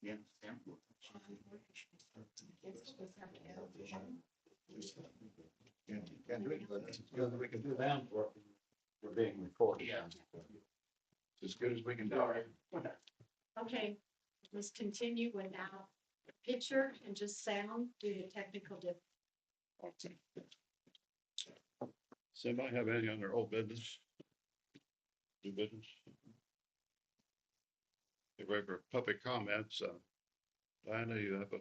Yeah. Can't do it, but it's as good as we can do that. We're being recorded. Yeah. It's as good as we can do it. Okay, let's continue without picture and just sound due to technical difficulty. Somebody have any other old business? New business? If we have public comments, Diana, you have a,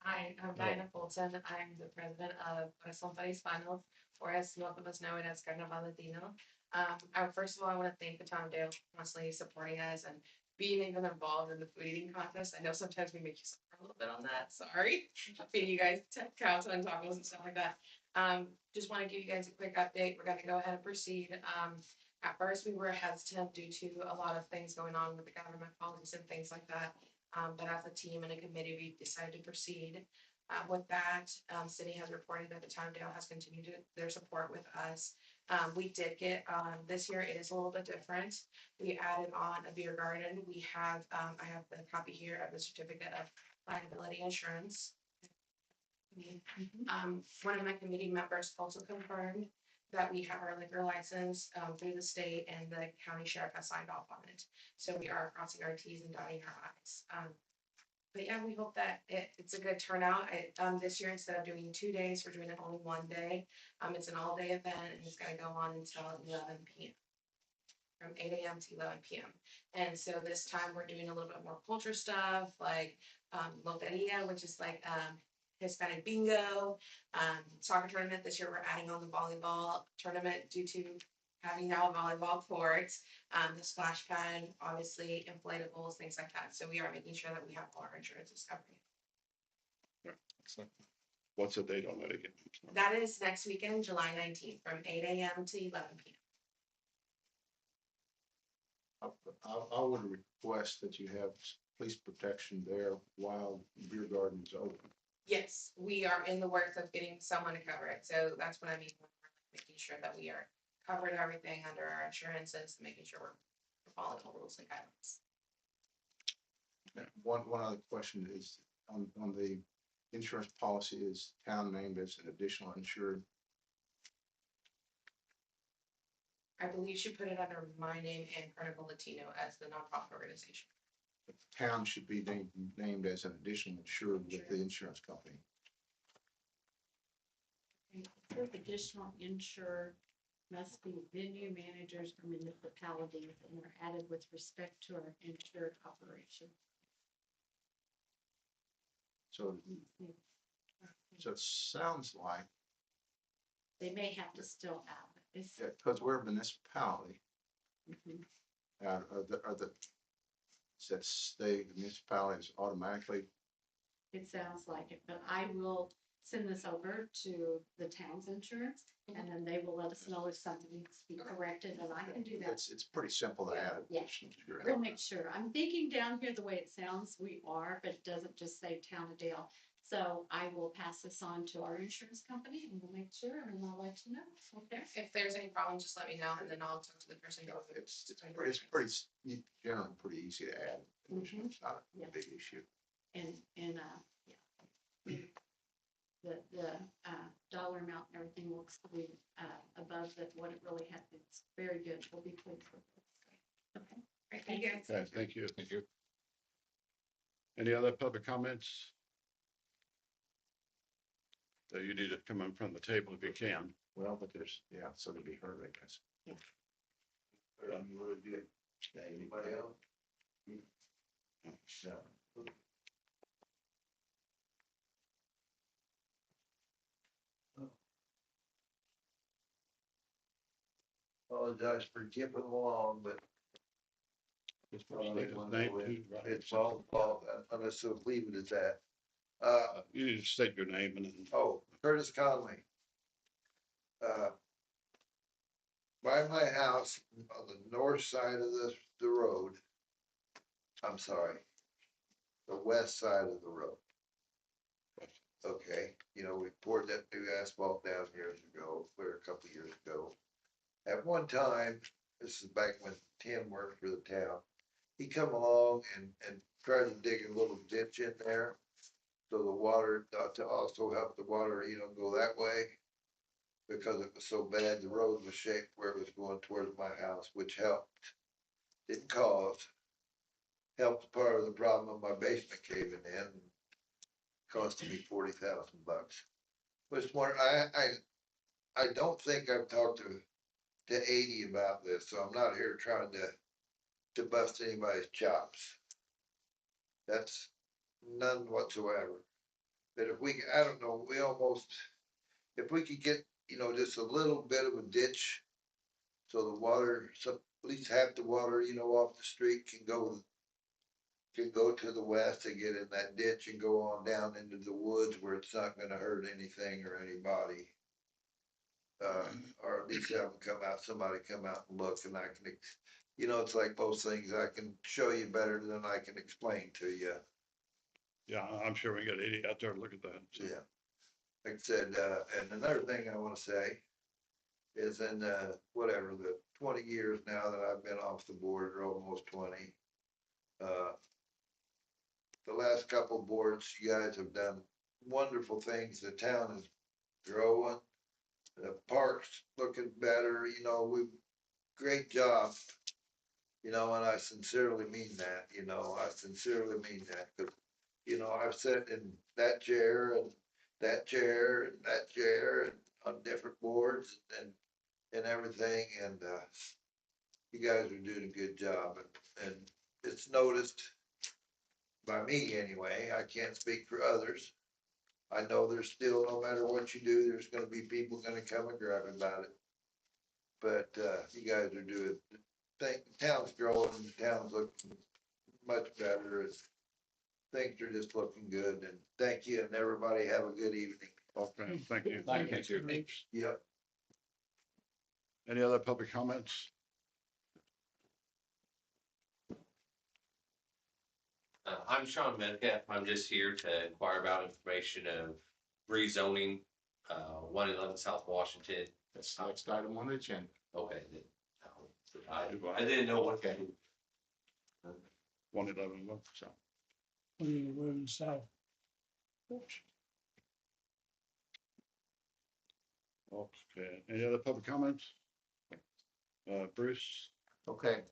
Hi, I'm Diana Fulton. I'm the president of Corazón para Hispanos, or as most of us know it as Carnaval Latino. First of all, I want to thank the town of Dale for constantly supporting us and being even involved in the food eating contest. I know sometimes we make you suffer a little bit on that. Sorry, feeding you guys cows and tacos and stuff like that. Just want to give you guys a quick update. We're going to go ahead and proceed. At first, we were hesitant due to a lot of things going on with the government policies and things like that. But as a team and a committee, we decided to proceed. With that, city has reported that the town of Dale has continued their support with us. We did get, this year it is a little bit different. We added on a beer garden. We have, I have the copy here of the certificate of liability insurance. One of my committee members also confirmed that we have our liquor license through the state and the county sheriff has signed off on it. So we are crossing our T's and dotting our I's. But yeah, we hope that it's a good turnout. This year, instead of doing 2 days, we're doing it only 1 day. It's an all-day event and it's gonna go on until 11 p.m. From 8 a.m. to 11 p.m. And so this time we're doing a little bit more culture stuff like loteria, which is like Hispanic bingo, soccer tournament. This year we're adding on the volleyball tournament due to having now a volleyball court, the splash pad, obviously inflatables, things like that. So we are making sure that we have all our insurances covered. what's the date on that again? That is next weekend, July 19th, from 8 a.m. to 11 p.m. I would request that you have police protection there while the beer garden is open. Yes, we are in the works of getting someone to cover it. So that's what I mean. Making sure that we are covered everything under our insurances, making sure we're following the rules and guidelines. One other question is on the insurance policy, is town named as an additional insured? I believe she put it under my name and Carnival Latino as the nonprofit organization. The town should be named as an additional insured with the insurance company. Additional insured must be venue managers or municipalities and are added with respect to our insured operation. So it sounds like, They may have to still add it. because we're a municipality, Mhm. are the that state municipalities automatically? It sounds like it, but I will send this over to the town's insurance and then they will let us know if something needs to be corrected and I can do that. It's pretty simple to add. Yeah. additional insured. We'll make sure. I'm thinking down here the way it sounds, we are, but it doesn't just say Town of Dale. So I will pass this on to our insurance company and we'll make sure and I'll let you know. Okay. If there's any problem, just let me know and then I'll talk to the person. It's generally pretty easy to add. Mhm. It's not Yeah. a big issue. And yeah. The dollar amount and everything looks to be above what it really had. It's very good. We'll be pleased with it. Okay. Right, thank you. Okay, thank you. Thank you. Any other public comments? So you need to come in from the table if you can. Well, but there's, so to be heard, I guess. Yeah. Really good. Anybody else? No. Apologize for skipping along, but Just first state his name too, right? it's all, I'm just gonna leave it at that. You need to state your name and then. Curtis Conley. By my house on the north side of the road. I'm sorry. The west side of the road. Okay, we poured that new asphalt down years ago, or a couple years ago. At one time, this is back when Tim worked for the town, he come along and tried to dig a little ditch in there. So the water, to also help the water, go that way. Because it was so bad, the road was shaped where it was going towards my house, which helped. Didn't cause, helped part of the problem of my basement caving in. Costing me $40,000. But smart, I don't think I've talked to 80 about this, so I'm not here trying to bust anybody's chops. That's none whatsoever. But if we, I don't know, if we could get, just a little bit of a ditch, so the water, at least half the water, off the street can go to the west and get in that ditch and go on down into the woods where it's not gonna hurt anything or anybody. Or at least have them somebody come out and look, and I can, it's like most things, I can show you better than I can explain to you. Yeah, I'm sure we get 80 out there to look at that. So. Yeah. Like I said, and another thing I wanna say is in, whatever, the 20 years now that I've been off the board, or almost 20, the last couple boards, you guys have done wonderful things. The town is growing. The park's looking better, great job. And I sincerely mean that, I sincerely mean that, cause, I've sat in that chair and that chair and that chair and on different boards and everything, and, you guys are doing a good job, and it's noticed by me anyway. I can't speak for others. I know there's still, no matter what you do, there's gonna be people gonna come and grab about it. But, you guys are doing, the town's growing, the town's looking much better, things are just looking good, and thank you, and everybody have a good evening. Okay, thank you. Thank you. Yep. Any other public comments? I'm Sean Metcalf. I'm just here to inquire about information of rezoning, 111 South Washington. That's the next item on the agenda. Okay. I didn't know what. Okay. 111, so. South. Okay, any other public comments? Bruce? Okay.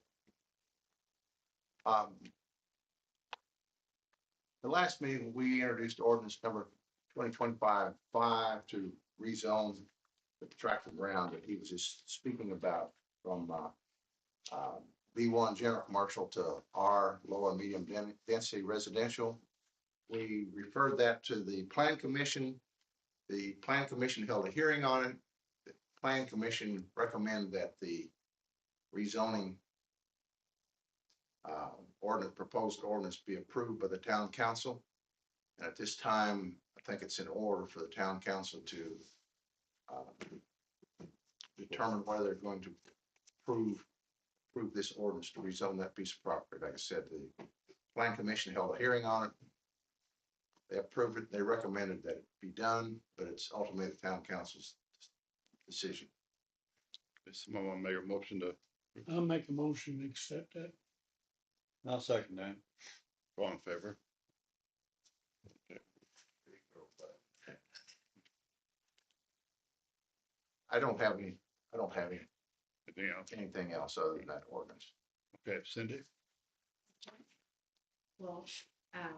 The last meeting, we introduced ordinance number 2025-5 to rezone the tract of ground that he was just speaking about from B1 general commercial to R low and medium density residential. We referred that to the plan commission. The plan commission held a hearing on it. The plan commission recommended that the rezoning proposed ordinance be approved by the town council. And at this time, I think it's in order for the town council to determine whether they're going to approve this ordinance to rezone that piece of property. Like I said, the plan commission held a hearing on it. They approved it. They recommended that it be done, but it's ultimately the town council's decision. Does someone want to make a motion to? I'll make a motion to accept that. I'll second that. All in favor? I don't have any, Anything else? anything else other than that ordinance. Okay, Cindy? Well,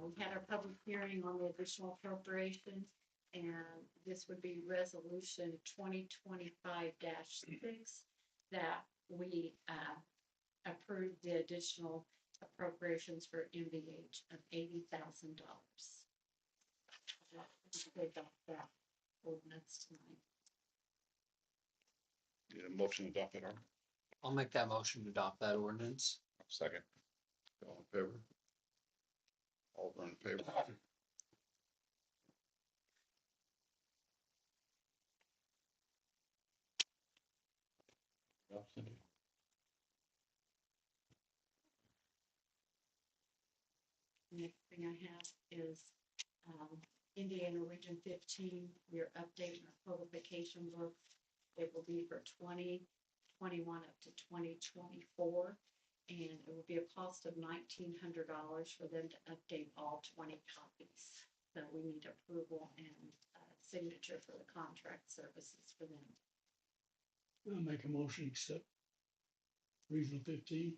we had our public hearing on the additional appropriation, and this would be resolution 2025-6 that we approved the additional appropriations for MVH of $80,000. That ordinance tonight. Need a motion to adopt it, or I'll make that motion to adopt that ordinance. second? All in favor? All in favor? Yeah, Cindy? Next thing I have is Indiana Region 15. We're updating our public vacation book. It will be for 20 2021 up to 2024. And it will be a cost of $1,900 for them to update all 20 copies. So we need approval and signature for the contract services for them. I'll make a motion to accept Regional 15.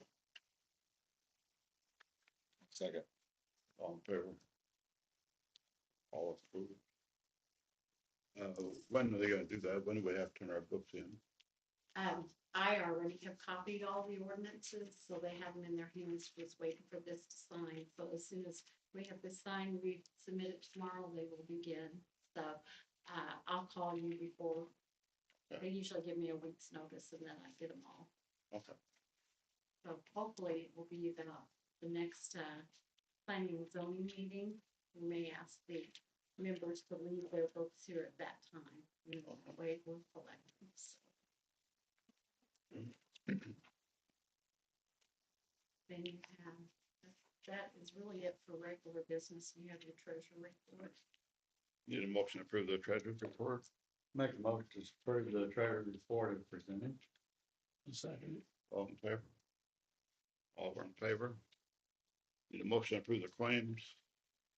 Second. All in favor? All approved. When are they gonna do that? When do we have to turn our books in? I already have copied all the ordinances, so they have them in their hands, just waiting for this to sign. So as soon as we have this signed, we submit it tomorrow, they will begin. So, I'll call you before. They usually give me a week's notice and then I get them all. Okay. So hopefully it will be the next, planning and zoning meeting. We may ask the members to leave their books here at that time. You know, the way we're collecting, so. Then you have, that is really it for regular business. You have your treasurer report. Need a motion to approve the treasurer's report. Make a motion to approve the treasurer's report as presented. I'll second it. All in favor? All are in favor? Need a motion to approve the claims.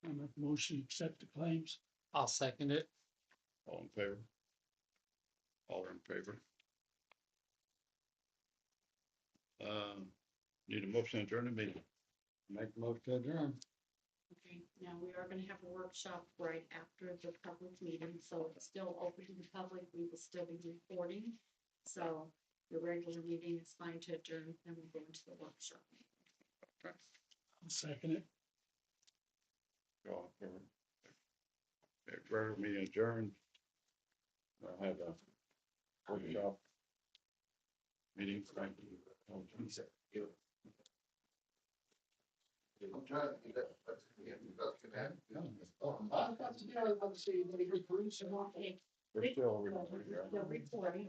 I'll make a motion to accept the claims. I'll second it. All in favor? All are in favor? Need a motion to adjourn the meeting. Make a motion to adjourn. Okay, now we are gonna have a workshop right after the public meeting, so it's still open to the public. We will still be recording. So the regular meeting is fine to adjourn, then we'll go into the workshop. I'll second it. All in favor? Okay, regular meeting adjourned. I'll have a workshop meeting. Thank you. I'm trying to do that. That's gonna happen. Okay, We're still recording. the recording.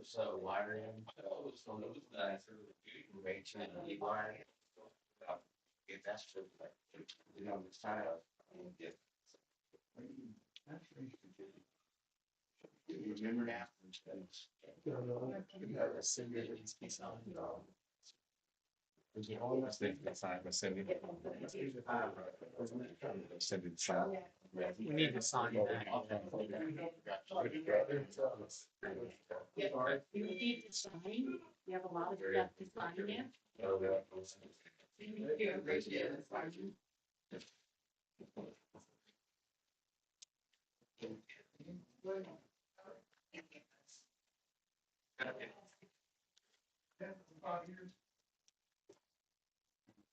So wiring. Rachel and Levi. If that's true, like, you know, it's kind of. You remember that? You always think that's not gonna send it. Send it. We need to sign that. Yeah, you need to sign. You have a lot of stuff to sign in.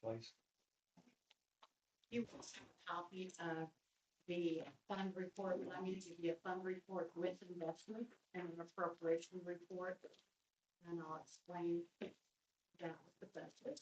Place. You will have a copy of the fund report, but I'm going to give you a fund report with investment and an appropriation report. And I'll explain that with the budget.